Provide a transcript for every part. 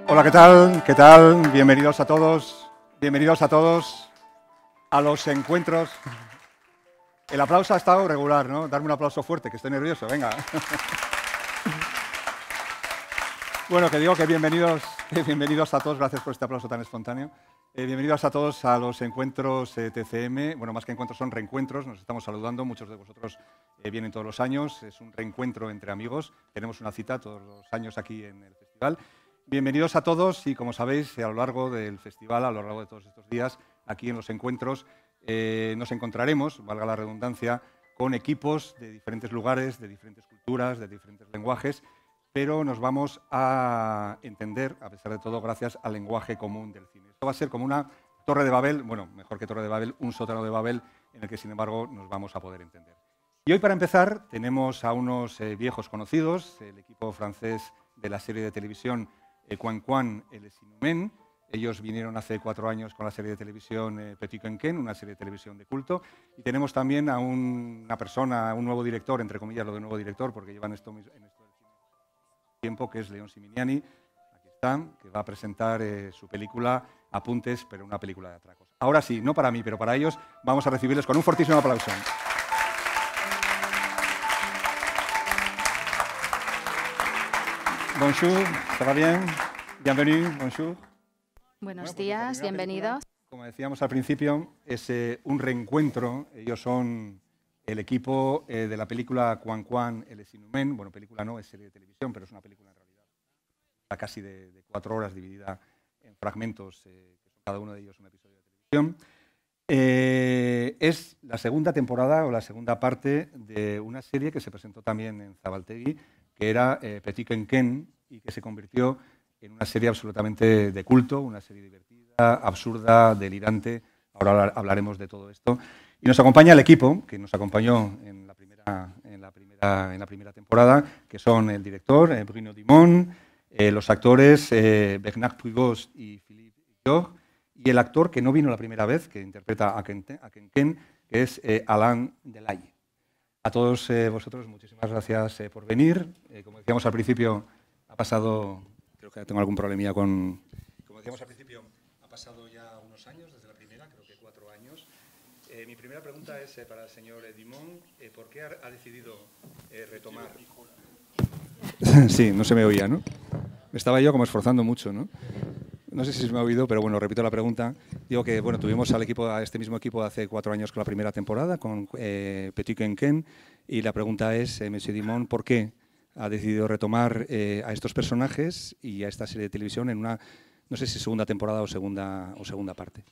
Hola, ¿qué tal? ¿Qué tal? Bienvenidos a todos. Bienvenidos a todos a los encuentros. El aplauso ha estado regular, ¿no? Darme un aplauso fuerte, que estoy nervioso, venga. Bueno, que digo que bienvenidos a todos, gracias por este aplauso tan espontáneo. Bienvenidos a todos a los encuentros TCM. Bueno, más que encuentros son reencuentros, nos estamos saludando, muchos de vosotros vienen todos los años, es un reencuentro entre amigos, tenemos una cita todos los años aquí en el festival. Bienvenidos a todos y, como sabéis, a lo largo del festival, a lo largo de todos estos días, aquí en los encuentros, nos encontraremos, valga la redundancia, con equipos de diferentes lugares, de diferentes culturas, de diferentes lenguajes, pero nos vamos a entender, a pesar de todo, gracias al lenguaje común del cine. Esto va a ser como una torre de Babel, bueno, mejor que torre de Babel, un sótano de Babel, en el que, sin embargo, nos vamos a poder entender. Y hoy, para empezar, tenemos a unos viejos conocidos, el equipo francés de la serie de televisión Quan Quan et les Inhumains. Ellos vinieron hace 4 años con la serie de televisión Petit Quenquén, una serie de televisión de culto. Y tenemos también a una persona, un nuevo director, entre comillas lo de nuevo director, porque llevan esto del cine tiempo, que es León Simignani, aquí está, que va a presentar su película Apuntes, pero una película de atracos. Ahora sí, no para mí, pero para ellos, vamos a recibirles con un fortísimo aplauso. Bonjour, ¿está va bien? Bienvenue, bonjour. Buenos días, bienvenidos. Como decíamos al principio, es un reencuentro. Ellos son el equipo de la película Quan Quan et les Inhumains. Bueno, película no, es serie de televisión, pero es una película en realidad. Está casi de 4 horas, dividida en fragmentos, que son cada uno de ellos un episodio de televisión. Es la segunda temporada o la segunda parte de una serie que se presentó también en Zabaltegui, que era Petit Quenquén, y que se convirtió en una serie absolutamente de culto, una serie divertida, absurda, delirante. Ahora hablaremos de todo esto. Y nos acompaña el equipo, que nos acompañó en la primera temporada, que son el director, Bruno Dumont, los actores, Bernard Puyos y Philippe Joh, y el actor que no vino la primera vez, que interpreta a Quenquén, que es Alain Delay. A todos vosotros, muchísimas gracias por venir. Como decíamos al principio, ha pasado, creo que tengo algún problemilla con... Como decíamos al principio, ha pasado ya unos años desde la primera, creo que 4 años. Mi primera pregunta es para el señor Dumont. ¿Por qué ha decidido retomar? Sí, no se me oía, ¿no? Me estaba yo como esforzando mucho, ¿no? No sé si se me ha oído, pero bueno, repito la pregunta. Digo que bueno, tuvimos a este mismo equipo hace 4 años con la primera temporada, con Petit Quenquén, y la pregunta es, Monsieur Dumont, ¿por qué ha decidido retomar a estos personajes y a esta serie de televisión en una, no sé si segunda temporada o segunda parte?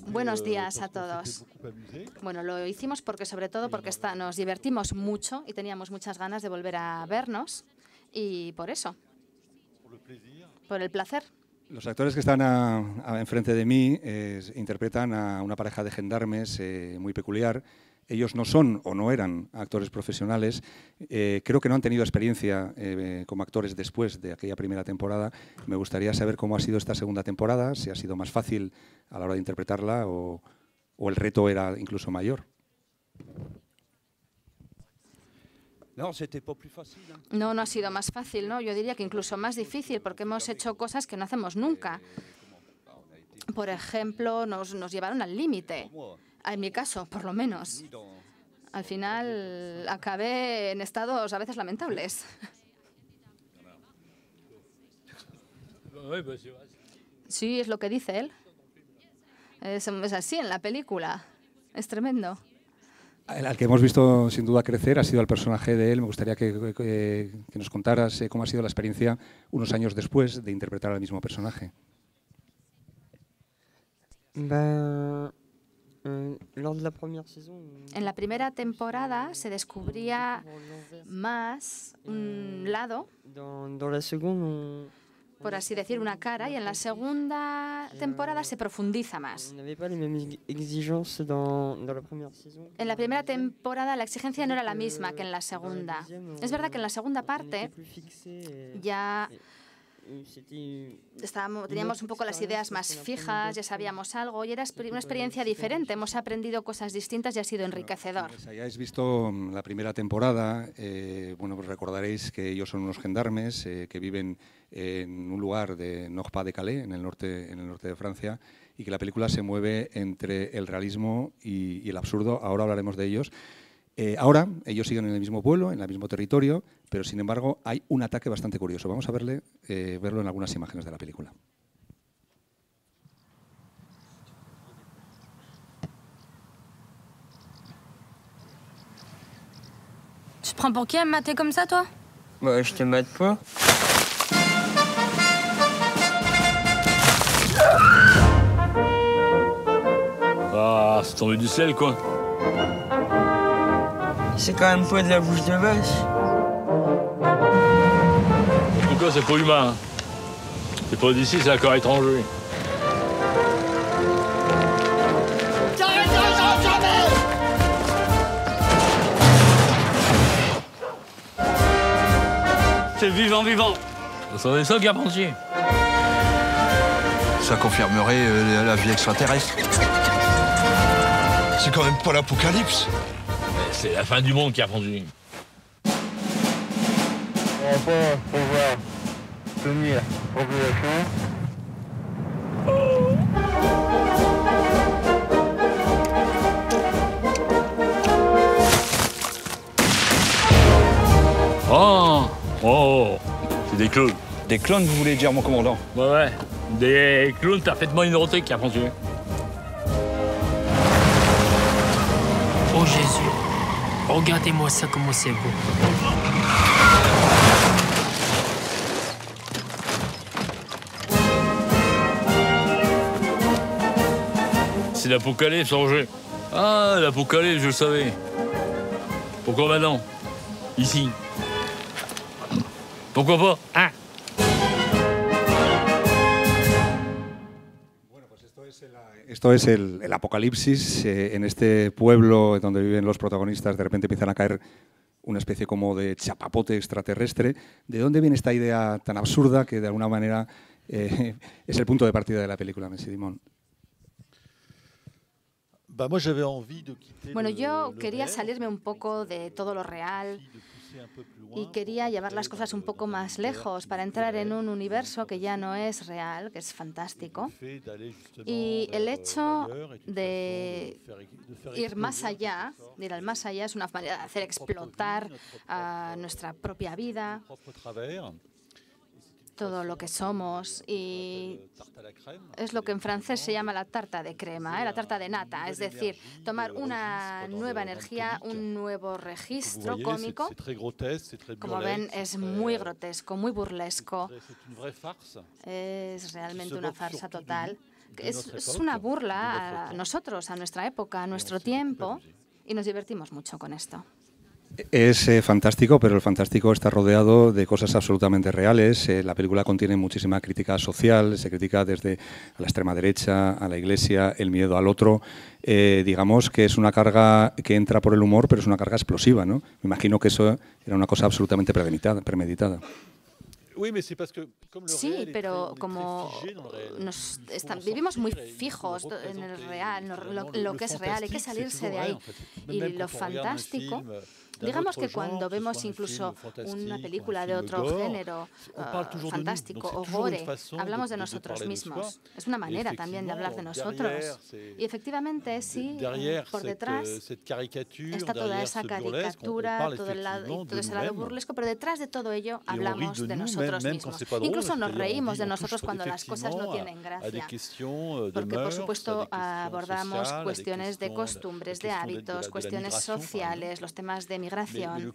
Buenos días a todos. Bueno, lo hicimos sobre todo porque nos divertimos mucho y teníamos muchas ganas de volver a vernos, y por eso, por el placer. Los actores que están enfrente de mí interpretan a una pareja de gendarmes muy peculiar. Ellos no son o no eran actores profesionales. Creo que no han tenido experiencia como actores después de aquella primera temporada. Me gustaría saber cómo ha sido esta segunda temporada, si ha sido más fácil a la hora de interpretarla o el reto era incluso mayor. No ha sido más fácil, ¿no? Yo diría que incluso más difícil, porque hemos hecho cosas que no hacemos nunca. Por ejemplo, nos llevaron al límite. En mi caso, por lo menos. Al final acabé en estados a veces lamentables. Sí, es lo que dice él. Es así en la película. Es tremendo. Al que hemos visto sin duda crecer ha sido el personaje de él. Me gustaría que nos contaras cómo ha sido la experiencia unos años después de interpretar al mismo personaje. En la primera temporada se descubría más un lado, por así decir, una cara, y en la segunda temporada se profundiza más. En la primera temporada la exigencia no era la misma que en la segunda. Es verdad que en la segunda parte ya teníamos un poco las ideas más fijas, ya sabíamos algo y era una experiencia diferente. Hemos aprendido cosas distintas y ha sido enriquecedor. Pues hayáis visto la primera temporada, bueno, pues recordaréis que ellos son unos gendarmes que viven en un lugar de Nord-Pas-de-Calais, en el norte de Francia, y que la película se mueve entre el realismo y el absurdo. Ahora hablaremos de ellos. Ahora ellos siguen en el mismo pueblo, en el mismo territorio, pero sin embargo hay un ataque bastante curioso. Vamos a verlo en algunas imágenes de la película. Tu te prends pour qui à me mater comme ça, toi? Bah, je te mate pas. Ah, c'est tombé du ciel, quoi. C'est quand même pas de la bouche de vache. En tout cas, c'est pas humain. Hein. C'est pas d'ici, c'est un corps étranger. C'est vivant. Ça est ça qui a pensé. Ça confirmerait la vie extraterrestre. C'est quand même pas l'apocalypse. C'est la fin du monde qui a fondu. On va pas pouvoir tenir population. Oh, c'est des clones. Des clones, vous voulez dire, mon commandant? Ouais. Des clones parfaitement innotés qui a fondu. Oh Jésus, regardez-moi ça, comment c'est beau. C'est l'apocalypse, Roger. Ah, l'apocalypse, je le savais. Pourquoi maintenant? Ici. Pourquoi pas? Ah. Esto es el apocalipsis. En este pueblo donde viven los protagonistas, de repente empiezan a caer una especie como de chapapote extraterrestre. ¿De dónde viene esta idea tan absurda que de alguna manera es el punto de partida de la película, Messi Dimon? Bueno, yo quería salirme un poco de todo lo real y quería llevar las cosas un poco más lejos para entrar en un universo que ya no es real, que es fantástico. Y el hecho de ir más allá, de ir al más allá, es una manera de hacer explotar nuestra propia vida, todo lo que somos, y es lo que en francés se llama la tarta de crema, la tarta de nata, es decir, tomar una nueva energía, un nuevo registro cómico. Como ven, es muy grotesco, muy burlesco, es realmente una farsa total. Es una burla a nosotros, a nuestra época, a nuestro tiempo, y nos divertimos mucho con esto. Es fantástico, pero el fantástico está rodeado de cosas absolutamente reales. La película contiene muchísima crítica social, se critica desde a la extrema derecha, a la Iglesia, el miedo al otro. Digamos que es una carga que entra por el humor, pero es una carga explosiva, ¿no? Me imagino que eso era una cosa absolutamente premeditada. Sí, pero como vivimos muy fijos en el real, lo que es real, hay que salirse de ahí. Y lo fantástico, digamos que cuando vemos incluso una película de otro género, fantástico o gore, hablamos de nosotros mismos. Es una manera también de hablar de nosotros. Y efectivamente, sí, por detrás está toda esa caricatura, todo ese lado burlesco, pero detrás de todo ello hablamos de nosotros mismos. Incluso nos reímos de nosotros cuando las cosas no tienen gracia. Porque, por supuesto, abordamos cuestiones de costumbres, de hábitos, cuestiones sociales, los temas de migración.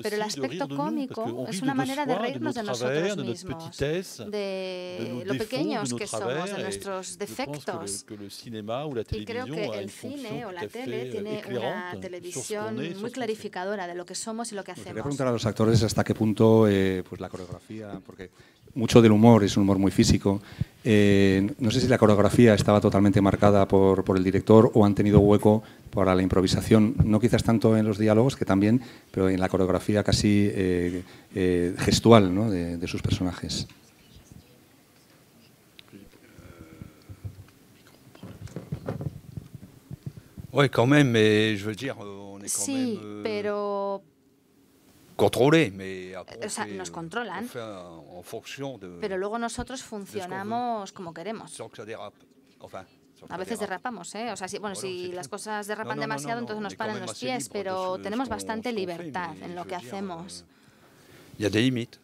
Pero el aspecto cómico es una manera de reírnos de nosotros mismos, de lo pequeños que somos, de nuestros defectos. Y creo que el cine o la tele tiene una televisión muy clarificadora de lo que somos y lo que hacemos. Quería preguntar a los actores hasta qué punto pues la coreografía, porque mucho del humor es un humor muy físico, No sé si la coreografía estaba totalmente marcada por el director o han tenido hueco para la improvisación, no quizás tanto en los diálogos, que también, pero en la coreografía casi gestual, ¿no?, de sus personajes. Oui, quand même, mais je veux dire, on est quand sí, même pero contrôlé, mais après, o sea, nos controlan, on fait en fonction de, pero luego nosotros funcionamos como queremos. sans que ça dérape. Enfin, sans que A ça veces dérape. derrapamos, ¿eh? O sea, bueno, si las cosas derrapan No, demasiado, entonces nos on est paran quand même los assez pies, libre de pero ce tenemos qu'on bastante fait, libertad mais en lo je que veux dire, hacemos. Il y a des limites.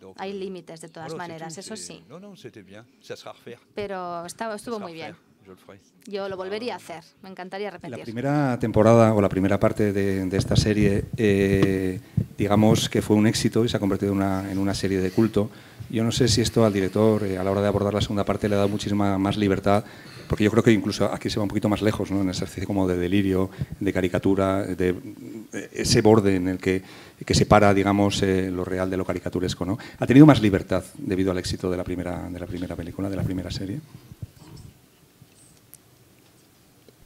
Donc, Hay límites de todas voilà, c'est maneras, tout, eso c'est- sí. Non, c'était bien. Ça sera à refaire. Pero estuvo Ça sera muy à bien. refaire. Je le ferai. Yo lo volvería a hacer, me encantaría La repetir. primera temporada o la primera parte de esta serie, digamos que fue un éxito y se ha convertido en una serie de culto. Yo no sé si esto al director, a la hora de abordar la segunda parte, le ha dado muchísima más libertad, porque yo creo que incluso aquí se va un poquito más lejos, ¿no?, en ese ejercicio como de delirio, de caricatura, de ese borde en el que separa, digamos, lo real de lo caricaturesco, ¿no? ¿Ha tenido más libertad debido al éxito de la primera película, de la primera serie?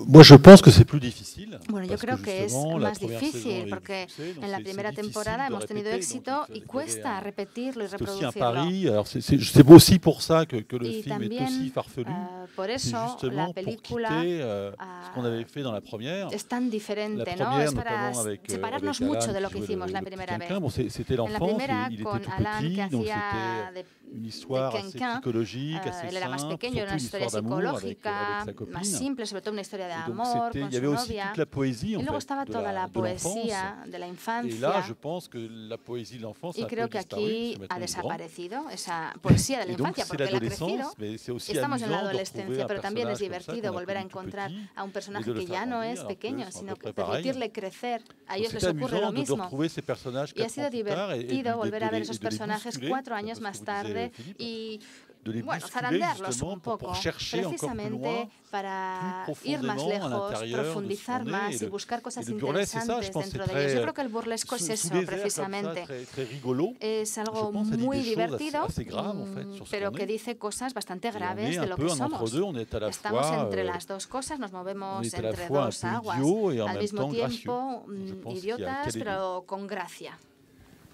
Moi, je pense que c'est plus difficile. Bueno, yo creo que es más difícil porque en la primera temporada hemos tenido éxito y cuesta repetirlo y C'est aussi un reproducirlo. pari. Alors c'est aussi pour ça que le Y film est también, aussi farfelu. por C'est eso la justement pour película quitter ce qu'on avait fait dans la première. es tan diferente, La ¿no? première, Es para notamment avec separarnos Alan, mucho de qui lo que jouait hicimos la le primera vez. Quinquin. Bon, c'était En la l'enfance, primera, il était con tout Alan, que petit, donc hacía c'était une de histoire assez Quinquin, psychologique, assez él era más simple, pequeño, era surtout una une historia histoire d'amour avec psicológica, sa copine. más simple, sobre todo una historia de Et donc, amor il con y su avait aussi novia. toute la poésie, en Y luego fait, estaba de toda la de l'enfance. poesía de la Et là, infancia. je pense que la poésie de l'enfance a Y un peu creo que disparu, aquí c'est maintenant ha il est grand. desaparecido esa poesía de la Et donc, infancia, c'est porque él ha crecido. l'adolescence, mais c'est aussi Estamos en la amusant de retrouver adolescencia, un pero también es personnage comme ça divertido qu'on a volver a connu tout encontrar petit a un et personaje de le que faire ya no grandir, es alors qu'eux pequeño, sont à sino peu près que pareils. permitirle crecer. A Donc ellos les c'était ocurre lo amusant de mismo. retrouver ces personnages Y ha 4 sido ans plus tard et divertido volver a ver de esos les personajes bousculer, 4 años parce que más vous tarde disiez, Philippe, y, de les bueno, bousculer zarandearlos justement un poco, pour chercher encore plus loin, precisamente para plus ir más profondément à lejos, l'intérieur de ce profundizar qu'on est. más Et y le- buscar et cosas le burlesque, c'est ça, je interesantes pense, dentro c'est de ellos. Yo très creo que el burlesco es sous eso, les airs, comme ça, precisamente. très rigolo. Es algo Je pense, elle dit muy des choses divertido, assez graves, en fait, sur ce pero qu'on que est. dice cosas bastante Et on graves est de un lo peu que un somos. entre-deux, on est à la Estamos fois, entre las dos cosas, nos on movemos est à la entre fois un dos peu aguas, idiot et en al même mismo temps gracieux. tiempo Je pense qu'il y a idiotas, quel est- pero con gracia.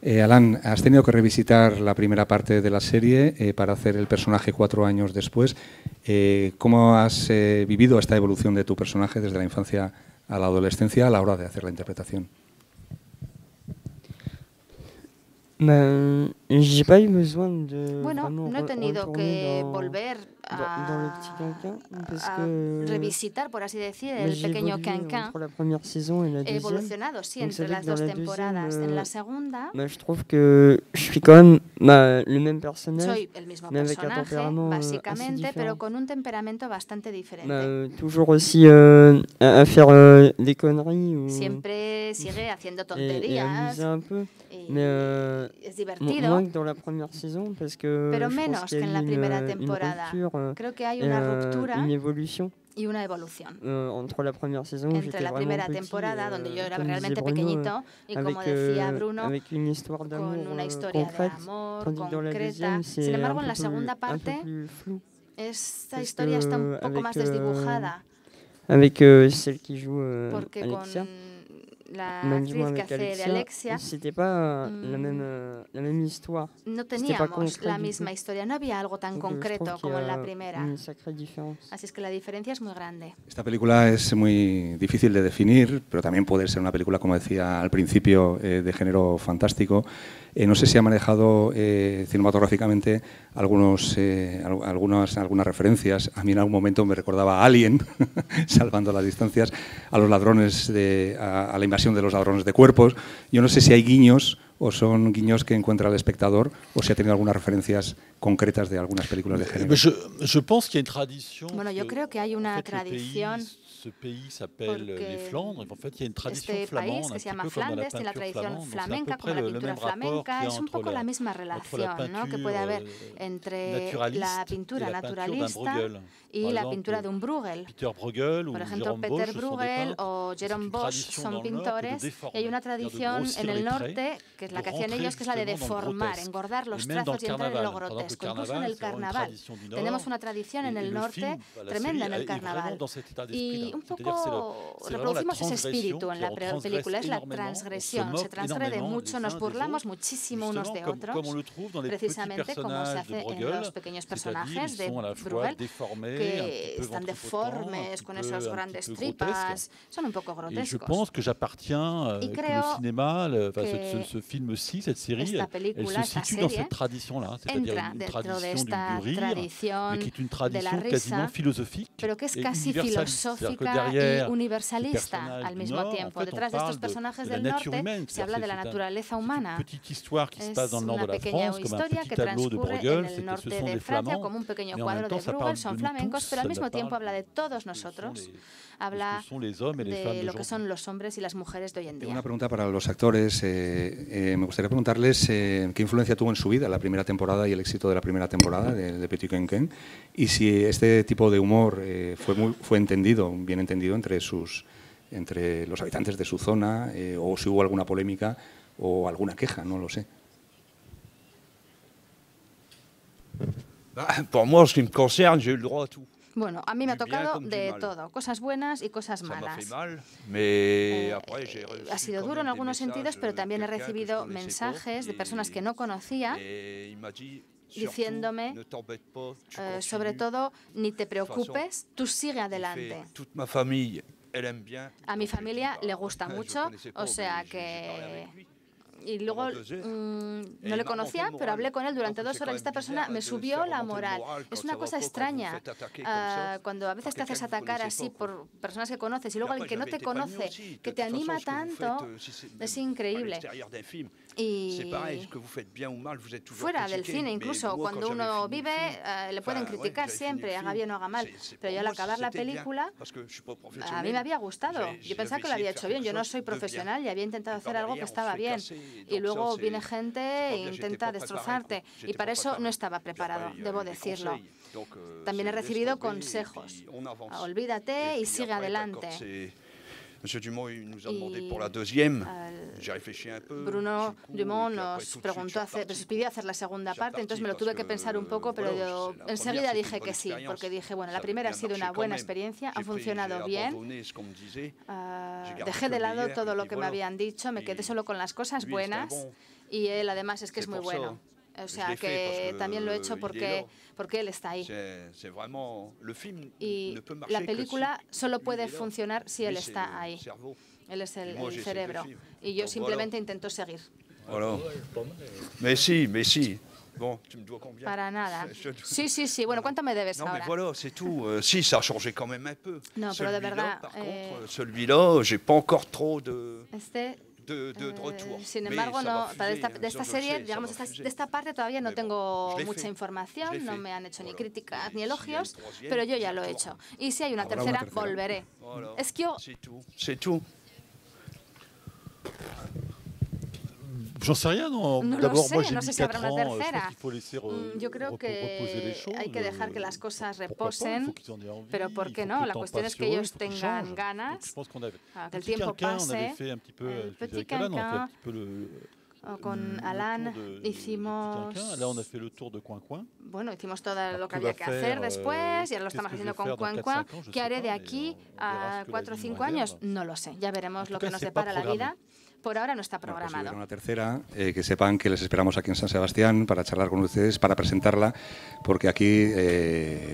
Alan, has tenido que revisitar la primera parte de la serie para hacer el personaje 4 años después. ¿Cómo has vivido esta evolución de tu personaje desde la infancia a la adolescencia a la hora de hacer la interpretación? J'ai pas eu besoin de Bueno, vraiment no he tenido que retourner volver dans le petit Quinquin parce a que revisitar, por así decir, bah, el j'ai pequeño évolué Quinquin. entre la première saison et la He deuxième. evolucionado, sí, Donc c'est entre vrai las que dans dos la temporadas. deuxième, En la segunda je trouve que je suis quand même le même personnage, soy el mismo mais avec un personaje, tempérament assez básicamente, différent. pero con un temperamento bastante diferente. Toujours aussi à faire des conneries ou, Siempre sigue haciendo et tonterías. amuser un peu. y Mais es divertido, moins que dans la première saison parce que pero je pense menos qu'il que y a en la eu primera une temporada. rupture, Creo que hay et, una ruptura une évolution y una evolución. entre la première saison où Entre j'étais la vraiment primera petit, temporada, donde yo era comme disait realmente Bruno, pequeñito, y como decía Bruno, avec une histoire d'amour con una historia de concrète, amor tandis que dans la concreta. deuxième, Sin c'est embargo, un en la peu segunda plus, un peu parte, plus flou. esta Parce historia está un que poco más avec, desdibujada, avec celle qui joue porque Alexia, con la même du moins actriz que avec hace de Alexia, Alexia, c'était pas la même histoire. no C'était pas teníamos concret la du misma tout. historia, no había algo tan Donc, je trouve concreto qu'il y como en a la primera. une sacrée différence. Así es que la diferencia es muy grande. Esta película es muy difícil de definir, pero también puede ser una película, como decía al principio, de género fantástico. No sé si ha manejado cinematográficamente algunas referencias. A mí en algún momento me recordaba a Alien, salvando las distancias, a los ladrones, a la invasión de los ladrones de cuerpos. Yo no sé si hay guiños o son guiños que encuentra el espectador o si ha tenido algunas referencias concretas de algunas películas de género. Je pense qu'il y a une tradition. Bueno, yo creo que hay una en fait, les tradición pays ce pays s'appelle les Flandres. En fait, il y a une tradition este flamande, país que se llama un petit peu comme dans la Flandes tiene la peinture tradición flamande. flamenca, como la pintura flamenca. Es un poco la misma relación, ¿no?, que puede haber entre la pintura naturalista y la pintura de un Bruegel. Por ejemplo, Peter Bruegel o Jerome Bosch son pintores, y hay una tradición en el norte, que es la que hacían ellos, que es la de deformar, engordar los trazos y entrar en lo grotesco. Incluso en el carnaval tenemos una tradición en el norte tremenda en el carnaval. Y un poco reproducimos ese espíritu en la película, es la transgresión, se transgrede mucho, nos burlamos muchísimo unos de otros, precisamente como se hace en los pequeños personajes de Bruegel, que están deformes, con esas grandes tripas, son un poco grotescos. Y creo que ce film-ci, cette série, elle se situe dans cette tradition-là, c'est-à-dire une tradition du rire, mais qui est une tradition quasiment philosophique pero que es casi filosófica y universalista al mismo tiempo. Detrás de estos personajes del norte se habla de la naturaleza humana. Es una pequeña historia que transcurre en el norte de Francia como un pequeño cuadro de Bruegel, son flamencos, pero al mismo tiempo habla de todos nosotros, habla de lo que son los hombres y las mujeres de hoy en día. Una pregunta para los actores. Me gustaría preguntarles qué influencia tuvo en su vida la primera temporada y el éxito de la primera temporada de Petit Quentin, y si este tipo de humor fue entendido, bien entendido entre los habitantes de su zona, o si hubo alguna polémica o alguna queja, no lo sé. Pour moi, en ce qui me concerne, j'ai eu le droit à tout. Bueno, a mí me ha tocado de todo, cosas buenas y cosas malas. Ha sido duro en algunos sentidos, pero también he recibido mensajes de personas que no conocía diciéndome, sobre todo, ni te preocupes, tú sigue adelante. A mi familia le gusta mucho, o sea que... Y luego no le conocía, pero hablé con él durante 2 horas. Esta persona me subió la moral. Es una cosa extraña cuando a veces te haces atacar así por personas que conoces y luego alguien que no te conoce, que te anima tanto, es increíble. Y fuera del cine, incluso cuando uno vive, le pueden criticar siempre, haga bien o haga mal. Pero yo al acabar la película, a mí me había gustado. Yo pensaba que lo había hecho bien. Yo no soy profesional y había intentado hacer algo que estaba bien. Y luego viene gente e intenta destrozarte. Y para eso no estaba preparado, debo decirlo. También he recibido consejos. Olvídate y sigue adelante. Bruno Dumont nos pidió hacer la segunda parte, entonces me lo tuve que pensar un poco, pero yo enseguida dije que sí, porque dije, bueno, la primera ha sido una buena experiencia, ha funcionado bien, dejé de lado todo lo que me habían dicho, me quedé solo con las cosas buenas, y él además es que es muy bueno. O sea, que también lo he hecho porque él está ahí. Y la película solo puede funcionar si él está ahí. Él es el cerebro. Y yo simplemente intento seguir. Para nada. Sí. Bueno, ¿cuánto me debes ahora? No, pero de verdad... sin embargo, no, de esta serie, digamos, de esta parte todavía no tengo mucha información, no me han hecho ni críticas ni elogios, pero yo ya lo he hecho. Y si hay una tercera, volveré. Es que yo... J'en sais rien, non. No lo sé, no sé si habrá una tercera. Yo creo que hay que dejar que las cosas reposen, pero ¿por qué no? La cuestión es que ellos tengan ganas, que el tiempo pase. El Petit Quentin, con Alain hicimos... Bueno, hicimos todo lo que había que hacer después y ahora lo estamos haciendo con Coin. ¿Qué haré de aquí a 4 o 5 años? No lo sé, ya veremos lo que nos depara la vida. Por ahora no está programado. Pues si una tercera, que sepan que les esperamos aquí en San Sebastián para charlar con ustedes, para presentarla, porque aquí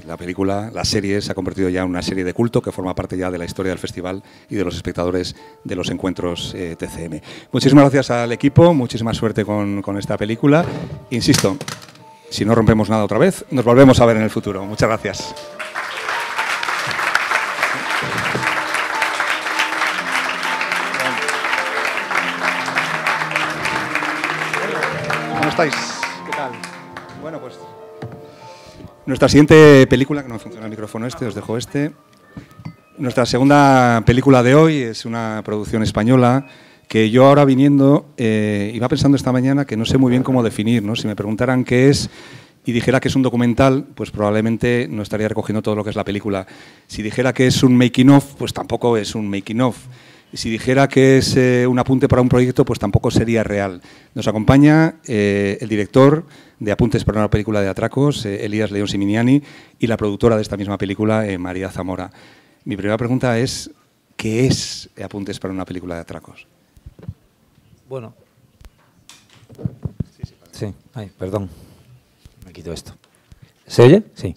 la serie se ha convertido ya en una serie de culto que forma parte ya de la historia del festival y de los espectadores de los encuentros TCM. Muchísimas gracias al equipo, muchísima suerte con esta película. Insisto, si no rompemos nada otra vez, nos volvemos a ver en el futuro. Muchas gracias. ¿Cómo estáis? ¿Qué tal? Bueno, pues nuestra siguiente película, que no funciona el micrófono os dejo este. Nuestra segunda película de hoy es una producción española que yo ahora viniendo iba pensando esta mañana que no sé muy bien cómo definir, ¿no? Si me preguntaran qué es y dijera que es un documental, pues probablemente no estaría recogiendo todo lo que es la película. Si dijera que es un making of, pues tampoco es un making of. Y si dijera que es un apunte para un proyecto, pues tampoco sería real. Nos acompaña el director de Apuntes para una película de atracos, Elías León Siminiani, y la productora de esta misma película, María Zamora. Mi primera pregunta es, ¿qué es Apuntes para una película de atracos? Bueno. Sí, ay, perdón. Me quito esto. ¿Se oye? Sí.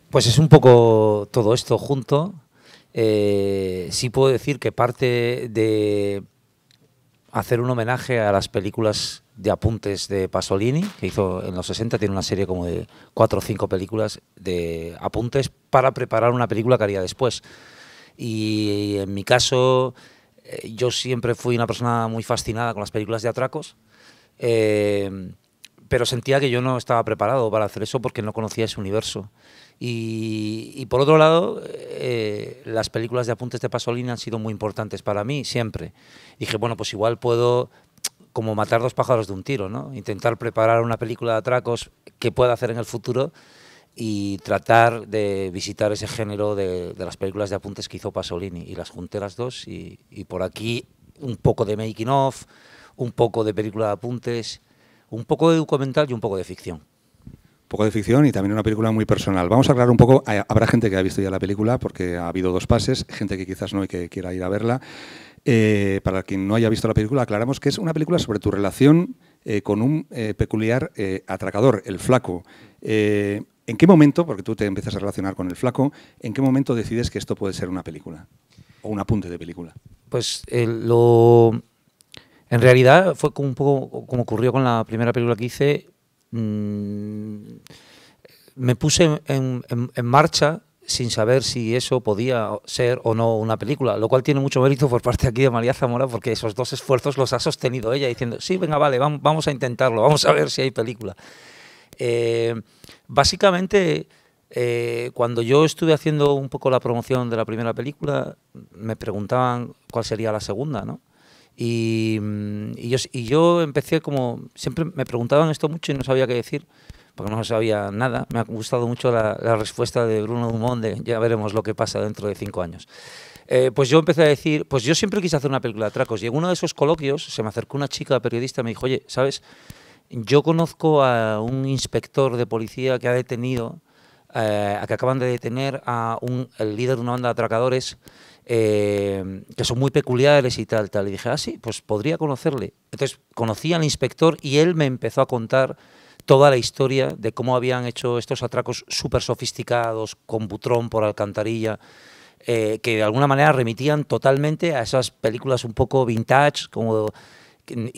Pues es un poco todo esto junto. Sí puedo decir que parte de hacer un homenaje a las películas de apuntes de Pasolini, que hizo en los 60, tiene una serie como de 4 o 5 películas de apuntes para preparar una película que haría después. Y en mi caso, yo siempre fui una persona muy fascinada con las películas de atracos, pero sentía que yo no estaba preparado para hacer eso porque no conocía ese universo. Y por otro lado, las películas de apuntes de Pasolini han sido muy importantes para mí, siempre. Dije, bueno, pues igual puedo como matar 2 pájaros de un tiro, ¿no? Intentar preparar una película de atracos que pueda hacer en el futuro y tratar de visitar ese género de las películas de apuntes que hizo Pasolini. Y las junté las dos y por aquí un poco de making of, un poco de película de apuntes, un poco de documental y un poco de ficción. Un poco de ficción y también una película muy personal. Vamos a aclarar un poco, habrá gente que ha visto ya la película porque ha habido 2 pases, gente que quizás no y que quiera ir a verla. Para quien no haya visto la película, aclaramos que es una película sobre tu relación con un peculiar atracador, el Flaco. ¿En qué momento, porque tú te empiezas a relacionar con el Flaco, en qué momento decides que esto puede ser una película o un apunte de película? Pues en realidad fue un poco como ocurrió con la primera película que hice. Me puse en marcha sin saber si eso podía ser o no una película, lo cual tiene mucho mérito por parte aquí de María Zamora, porque esos 2 esfuerzos los ha sostenido ella diciendo, sí, venga, vale, vamos a intentarlo, vamos a ver si hay película. Básicamente, cuando yo estuve haciendo un poco la promoción de la primera película, me preguntaban cuál sería la segunda, ¿no? Y yo empecé como, siempre me preguntaban esto mucho y no sabía qué decir, porque no sabía nada. Me ha gustado mucho la respuesta de Bruno Dumont de ya veremos lo que pasa dentro de 5 años. Pues yo empecé a decir, pues yo siempre quise hacer una película de atracos y en uno de esos coloquios se me acercó una chica periodista y me dijo, oye, ¿sabes? Yo conozco a un inspector de policía que ha detenido, que acaban de detener a el líder de una banda de atracadores que son muy peculiares y tal. Y dije, ah, sí, pues podría conocerle. Entonces conocí al inspector y él me empezó a contar toda la historia de cómo habían hecho estos atracos súper sofisticados, con butrón por alcantarilla, que de alguna manera remitían totalmente a esas películas un poco vintage, como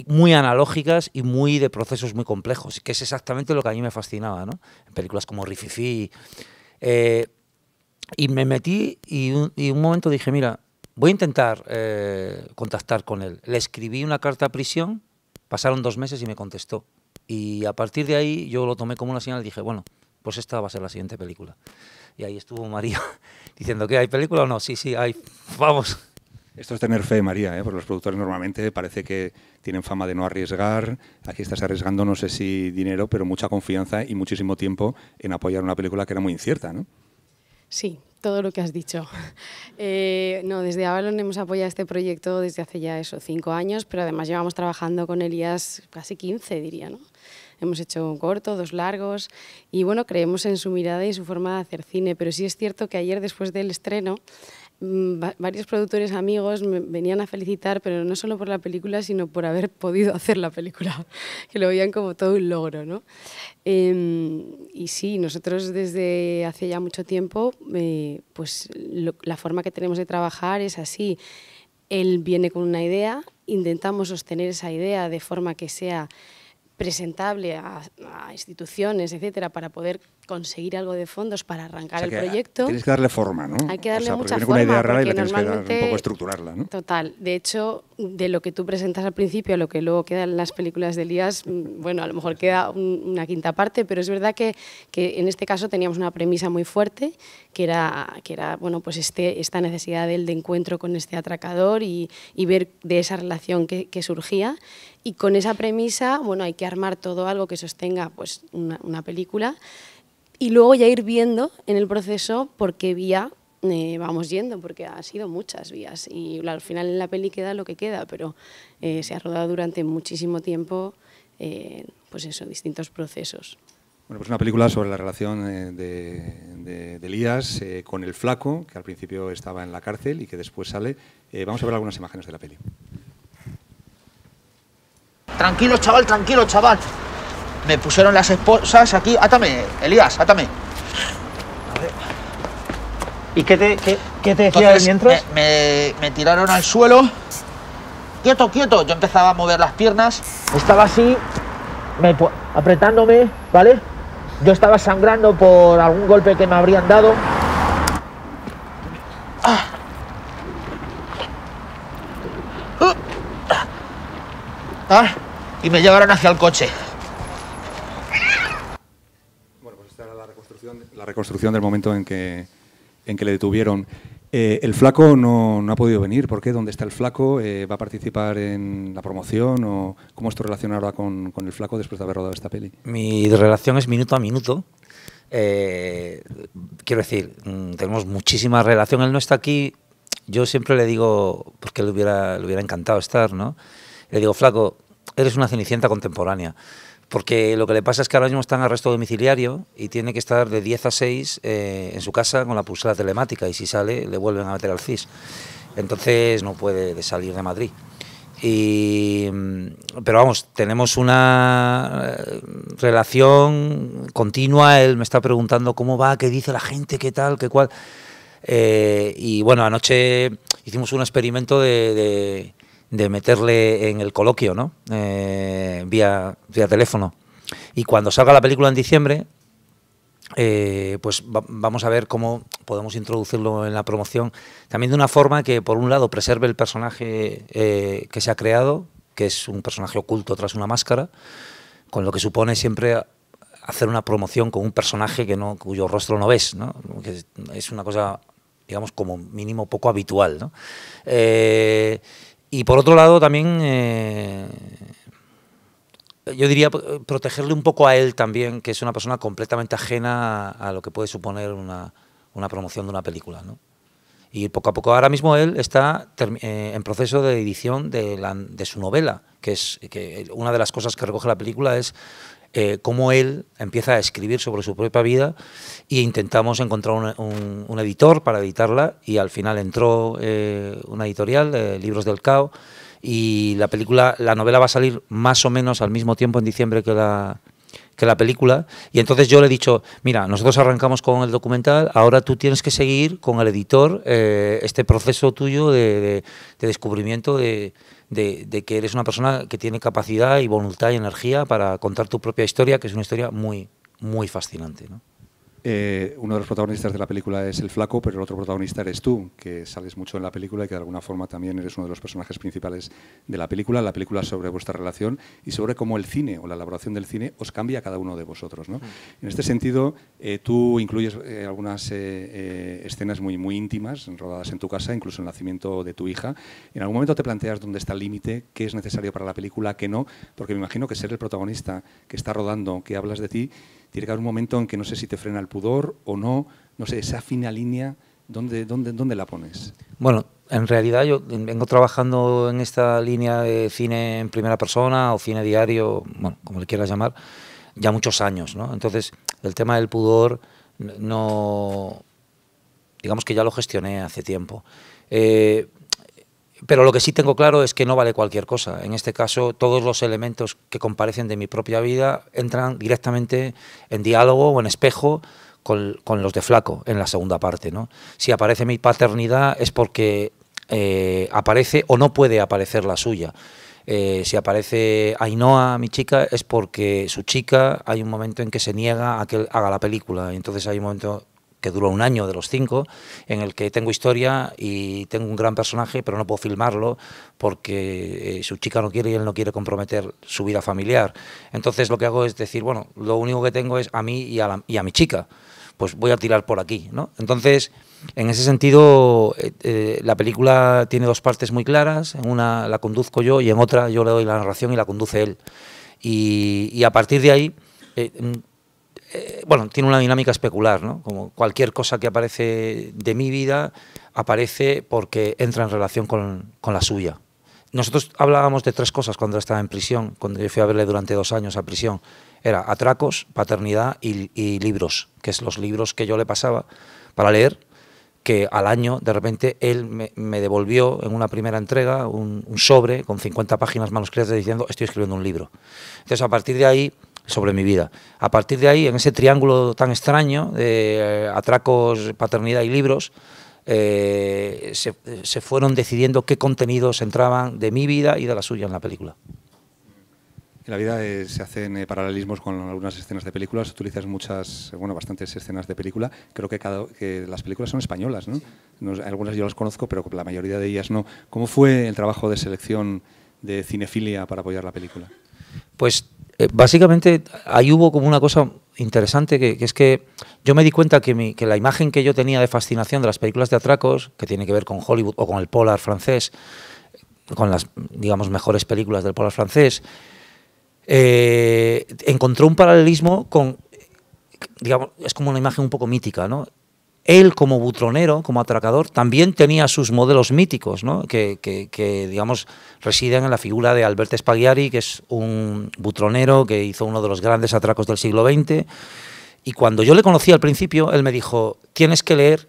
muy analógicas y muy de procesos muy complejos, que es exactamente lo que a mí me fascinaba, ¿no? En películas como Rififi. Y me metí y un momento dije, mira, voy a intentar contactar con él. Le escribí una carta a prisión, pasaron 2 meses y me contestó. Y a partir de ahí yo lo tomé como una señal y dije, bueno, pues esta va a ser la siguiente película. Y ahí estuvo María diciendo, ¿qué hay película o no? Sí, sí, hay, vamos. Esto es tener fe, María, porque los productores normalmente parece que tienen fama de no arriesgar. Aquí estás arriesgando, no sé si dinero, pero mucha confianza y muchísimo tiempo en apoyar una película que era muy incierta, ¿no? Sí, todo lo que has dicho. No, desde Avalon hemos apoyado este proyecto desde hace ya 5 años, pero además llevamos trabajando con Elías casi 15, diría, ¿no? Hemos hecho un corto, 2 largos y bueno, creemos en su mirada y su forma de hacer cine, pero sí es cierto que ayer después del estreno varios productores amigos me venían a felicitar, pero no solo por la película, sino por haber podido hacer la película, que lo veían como todo un logro, ¿no? Y sí, nosotros desde hace ya mucho tiempo, pues la forma que tenemos de trabajar es así. Él viene con una idea, intentamos sostener esa idea de forma que sea presentable a instituciones, etcétera, para poder conseguir algo de fondos para arrancar el proyecto. Tienes que darle forma, ¿no? Hay que darle mucha forma, una idea rara y porque tienes que dar un poco estructurarla, ¿no? Total. De hecho, de lo que tú presentas al principio a lo que luego queda en las películas de Elías, bueno, a lo mejor queda una quinta parte, pero es verdad que en este caso teníamos una premisa muy fuerte, que era bueno, pues esta necesidad de encuentro con este atracador y ver de esa relación que surgía. Y con esa premisa, bueno, hay que armar todo algo que sostenga pues una película y luego ya ir viendo en el proceso por qué vía vamos yendo, porque ha sido muchas vías y al final en la peli queda lo que queda, pero se ha rodado durante muchísimo tiempo, pues eso, distintos procesos. Bueno, pues una película sobre la relación de Elías con el flaco, que al principio estaba en la cárcel y que después sale. Vamos a ver algunas imágenes de la peli. Tranquilo, chaval, tranquilo, chaval. Me pusieron las esposas aquí. Átame, Elías, átame. A ver. ¿Y qué te decía mientras? Me tiraron al suelo. Quieto, quieto. Yo empezaba a mover las piernas. Estaba así, apretándome, ¿vale? Yo estaba sangrando por algún golpe que me habrían dado. Y me llevaron hacia el coche. Bueno, pues esta era la reconstrucción del momento en que le detuvieron. El flaco no ha podido venir. ¿Por qué? ¿Dónde está el flaco? ¿Va a participar en la promoción? ¿O cómo es tu relación ahora con el flaco después de haber rodado esta peli? Mi relación es minuto a minuto. Quiero decir, tenemos muchísima relación. Él no está aquí. Yo siempre le digo, porque le hubiera encantado estar, ¿no? Le digo, flaco, eres una Cenicienta contemporánea. Porque lo que le pasa es que ahora mismo está en arresto domiciliario y tiene que estar de 10 a 6 en su casa con la pulsera telemática, y si sale le vuelven a meter al CIS. Entonces no puede salir de Madrid. Pero vamos, tenemos una relación continua. Él me está preguntando cómo va, qué dice la gente, qué tal, qué cual. Y bueno, anoche hicimos un experimento de meterle en el coloquio, ¿no? Vía teléfono. Y cuando salga la película en diciembre, pues vamos a ver cómo podemos introducirlo en la promoción, también de una forma que, por un lado, preserve el personaje que se ha creado, que es un personaje oculto tras una máscara, con lo que supone siempre hacer una promoción con un personaje cuyo rostro no ves, ¿no? Que es una cosa, digamos, como mínimo poco habitual, ¿no? Y por otro lado también, yo diría protegerle un poco a él también, que es una persona completamente ajena a lo que puede suponer una promoción de una película, ¿no? Y poco a poco, ahora mismo él está en proceso de edición de su novela, que una de las cosas que recoge la película es cómo él empieza a escribir sobre su propia vida, e intentamos encontrar un editor para editarla, y al final entró una editorial, Libros del Cao, y la novela va a salir más o menos al mismo tiempo en diciembre que la película. Y entonces yo le he dicho, mira, nosotros arrancamos con el documental, ahora tú tienes que seguir con el editor este proceso tuyo de descubrimiento de que eres una persona que tiene capacidad y voluntad y energía para contar tu propia historia, que es una historia muy, muy fascinante, ¿no? Uno de los protagonistas de la película es el flaco, pero el otro protagonista eres tú, que sales mucho en la película y que de alguna forma también eres uno de los personajes principales de la película sobre vuestra relación y sobre cómo el cine o la elaboración del cine os cambia a cada uno de vosotros, ¿no? En este sentido, tú incluyes algunas escenas muy, muy íntimas, rodadas en tu casa, incluso el nacimiento de tu hija. ¿En algún momento te planteas dónde está el límite, qué es necesario para la película, qué no? Porque me imagino que ser el protagonista que está rodando, que hablas de ti, tiene que haber un momento en que no sé si te frena el pudor o no sé, esa fina línea, ¿dónde la pones? Bueno, en realidad yo vengo trabajando en esta línea de cine en primera persona o cine diario, bueno, como le quieras llamar, ya muchos años, ¿no? Entonces, el tema del pudor, digamos que ya lo gestioné hace tiempo. Pero lo que sí tengo claro es que no vale cualquier cosa. En este caso, todos los elementos que comparecen de mi propia vida entran directamente en diálogo o en espejo con los de Flaco en la segunda parte, ¿no? Si aparece mi paternidad es porque aparece o no puede aparecer la suya. Si aparece Ainhoa, mi chica, es porque su chica hay un momento en que se niega a que él haga la película. Y entonces hay un momento que duró un año de los 5, en el que tengo historia y tengo un gran personaje, pero no puedo filmarlo porque su chica no quiere y él no quiere comprometer su vida familiar. Entonces lo que hago es decir, bueno, lo único que tengo es a mí y a mi chica, pues voy a tirar por aquí, ¿no? Entonces, en ese sentido, la película tiene dos partes muy claras, en una la conduzco yo y en otra yo le doy la narración y la conduce él. Y a partir de ahí... bueno, tiene una dinámica especular, ¿no? Como cualquier cosa que aparece de mi vida, aparece porque entra en relación con la suya. Nosotros hablábamos de 3 cosas cuando estaba en prisión, cuando yo fui a verle durante 2 años a prisión. Era atracos, paternidad y libros, que es los libros que yo le pasaba para leer, que al año, de repente, él me devolvió en una primera entrega un sobre con 50 páginas manuscritas diciendo estoy escribiendo un libro. Entonces, a partir de ahí... sobre mi vida. A partir de ahí, en ese triángulo tan extraño de atracos, paternidad y libros, se fueron decidiendo qué contenidos entraban de mi vida y de la suya en la película. En la vida se hacen paralelismos con algunas escenas de películas, utilizas bastantes escenas de película. Creo que las películas son españolas, ¿no? Algunas yo las conozco, pero la mayoría de ellas no. ¿Cómo fue el trabajo de selección de Cinefilia para apoyar la película? Pues básicamente ahí hubo como una cosa interesante, que es que yo me di cuenta que la imagen que yo tenía de fascinación de las películas de atracos, que tiene que ver con Hollywood o con el polar francés, con las, digamos, mejores películas del polar francés, encontró un paralelismo con, digamos, es como una imagen un poco mítica, ¿no? Él, como butronero, como atracador, también tenía sus modelos míticos, ¿no? que digamos, residen en la figura de Alberto Spagliari, que es un butronero que hizo uno de los grandes atracos del siglo XX. Y cuando yo le conocí al principio, él me dijo, tienes que leer,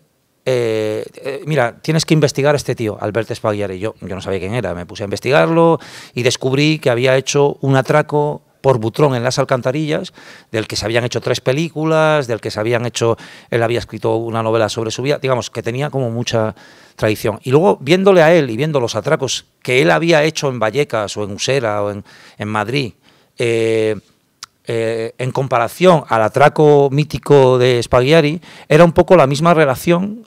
mira, tienes que investigar a este tío, Alberto Spagliari. Yo no sabía quién era, me puse a investigarlo y descubrí que había hecho un atraco por Butrón en las alcantarillas, del que se habían hecho 3 películas, del que se habían hecho, él había escrito una novela sobre su vida, digamos que tenía como mucha tradición. Y luego, viéndole a él y viendo los atracos que él había hecho en Vallecas o en Usera o en Madrid, en comparación al atraco mítico de Spagliari, era un poco la misma relación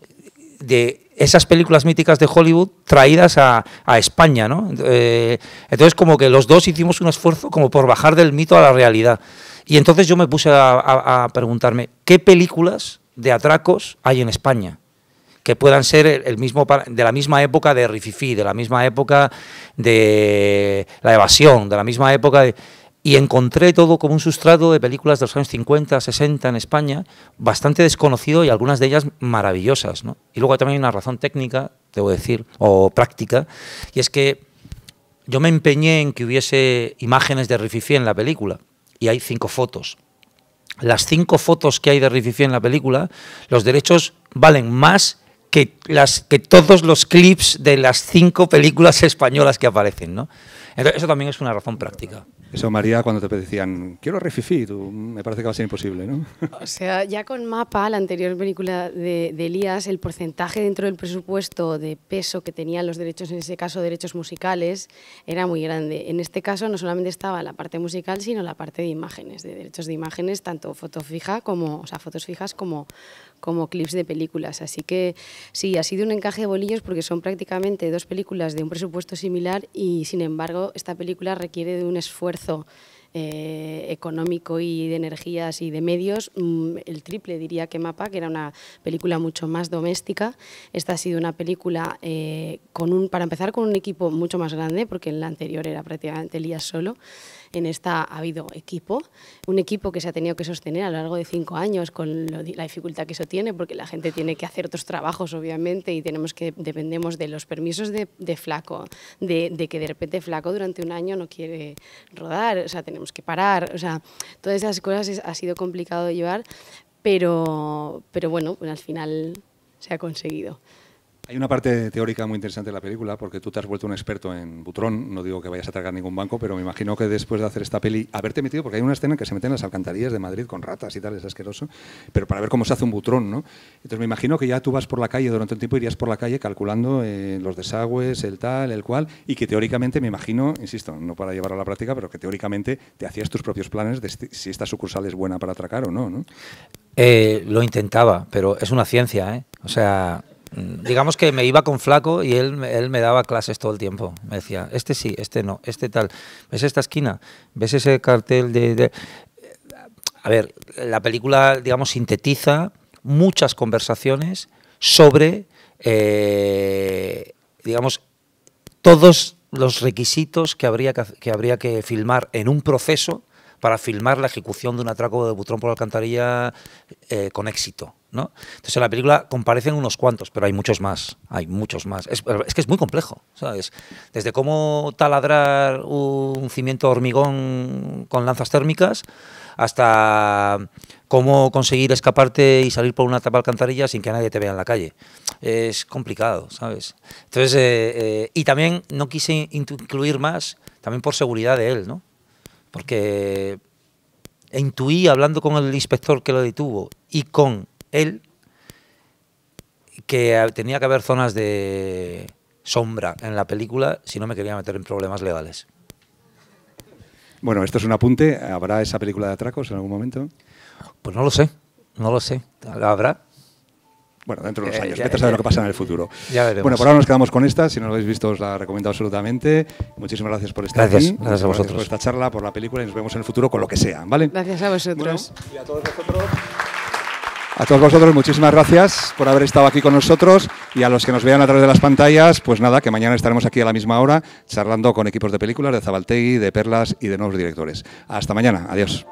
de esas películas míticas de Hollywood traídas a España, ¿no? Entonces, como que los dos hicimos un esfuerzo como por bajar del mito a la realidad. Y entonces yo me puse a preguntarme, ¿qué películas de atracos hay en España? Que puedan ser de la misma época de Rififi, de la misma época de La Evasión, de la misma época de... Y encontré todo como un sustrato de películas de los años 50, 60 en España, bastante desconocido y algunas de ellas maravillosas, ¿no? Y luego también hay una razón técnica, debo decir, o práctica, y es que yo me empeñé en que hubiese imágenes de Rififi en la película, y hay 5 fotos. Las 5 fotos que hay de Rififi en la película, los derechos valen más que todos los clips de las 5 películas españolas que aparecen, ¿no? Entonces, eso también es una razón práctica. Eso, María, cuando te decían, quiero Rififi, me parece que va a ser imposible, ¿no? O sea, ya con Mapa, la anterior película de Elías, el porcentaje dentro del presupuesto de peso que tenían los derechos, en ese caso derechos musicales, era muy grande. En este caso no solamente estaba la parte musical, sino la parte de imágenes, de derechos de imágenes, tanto fotos fijas como clips de películas. Así que sí, ha sido un encaje de bolillos porque son prácticamente 2 películas de un presupuesto similar y, sin embargo, esta película requiere de un esfuerzo económico y de energías y de medios, el triple, diría, que Mapa, que era una película mucho más doméstica. Esta ha sido una película para empezar, con un equipo mucho más grande, porque en la anterior era prácticamente Elías solo. En esta ha habido un equipo que se ha tenido que sostener a lo largo de 5 años con la dificultad que eso tiene, porque la gente tiene que hacer otros trabajos, obviamente, y dependemos de los permisos de Flaco, de que de repente Flaco durante un año no quiere rodar, o sea, tenemos que parar, o sea, todas esas cosas ha sido complicado de llevar, pero bueno, al final se ha conseguido. Hay una parte teórica muy interesante de la película, porque tú te has vuelto un experto en Butrón. No digo que vayas a tragar ningún banco, pero me imagino que después de hacer esta peli, haberte metido, porque hay una escena en que se meten en las alcantarillas de Madrid con ratas y tal, es asqueroso, pero para ver cómo se hace un Butrón, ¿no? Entonces me imagino que ya tú vas por la calle, durante un tiempo irías por la calle calculando los desagües, el tal, el cual, y que teóricamente, me imagino, insisto, no para llevarlo a la práctica, pero que teóricamente te hacías tus propios planes de si esta sucursal es buena para atracar o no, ¿no? Lo intentaba, pero es una ciencia, ¿eh? O sea, digamos que me iba con Flaco y él me daba clases todo el tiempo. Me decía, este sí, este no, este tal. ¿Ves esta esquina? ¿Ves ese cartel de...? A ver, la película, digamos, sintetiza muchas conversaciones sobre, digamos, todos los requisitos que habría que filmar en un proceso para filmar la ejecución de un atraco de Butrón por la alcantarilla con éxito, ¿no? Entonces en la película comparecen unos cuantos, pero hay muchos más, Es que es muy complejo, ¿sabes? Desde cómo taladrar un cimiento de hormigón con lanzas térmicas hasta cómo conseguir escaparte y salir por una tapa de alcantarilla sin que nadie te vea en la calle. Es complicado, ¿sabes? Entonces, y también no quise incluir más, también por seguridad de él, ¿no? Porque intuí, hablando con el inspector que lo detuvo y con él, que tenía que haber zonas de sombra en la película si no me quería meter en problemas legales. Bueno, esto es un apunte. ¿Habrá esa película de atracos en algún momento? Pues no lo sé. ¿Habrá? Bueno, dentro de unos años. Vete a saber lo que pasa en el futuro. Ya veremos. Bueno, por ahora nos quedamos con esta. Si no lo habéis visto, os la recomiendo absolutamente. Muchísimas gracias por estar aquí. Gracias a vosotros. Gracias por esta charla, por la película, y nos vemos en el futuro con lo que sea, ¿vale? Gracias a vosotros. Bueno, y a todos vosotros. A todos vosotros, muchísimas gracias por haber estado aquí con nosotros, y a los que nos vean a través de las pantallas, pues nada, que mañana estaremos aquí a la misma hora charlando con equipos de películas, de Zabaltegui, de Perlas y de nuevos directores. Hasta mañana. Adiós.